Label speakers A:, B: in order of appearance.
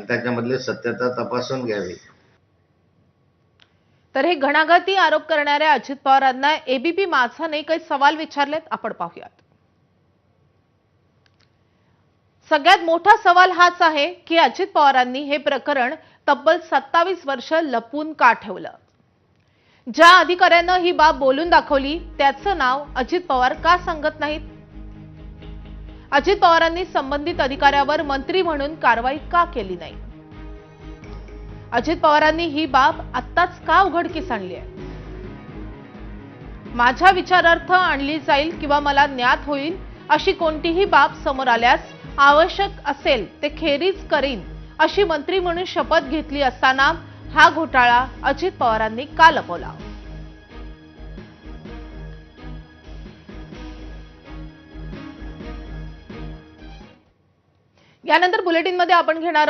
A: आणि त्याच्यामधले सत्यता तपासून घ्यावी।
B: तर हे घणाघाती आरोप करणाऱ्या अजित पवारांना एबीपी माझाने काही सवाल विचारलेत, आपण पाहूयात। सगळ्यात मोठा सवाल हाच आहे की अजित पवारांनी हे प्रकरण तब्बल 27 वर्ष लपून का ठेवलं? ज्या अधिकाऱ्यानं ही बाब बोलून दाखवली त्याचं नाव अजित पवार का सांगत नाहीत? अजित पवारांनी संबंधित अधिकाऱ्यावर मंत्री म्हणून कारवाई का केली नाही? अजित पवारांनी ही बाब आत्ताच का उघडकीस आणली आहे? माझ्या विचारार्थ आणली जाईल किंवा मला ज्ञात होईल अशी कोणतीही बाब समोर आल्यास आवश्यक असेल ते खेरीज करीन अशी मंत्री म्हणून शपथ घेतली असताना हा घोटाळा अजित पवारांनी का लपवला? यानंतर बुलेटिनमध्ये आपण घेणार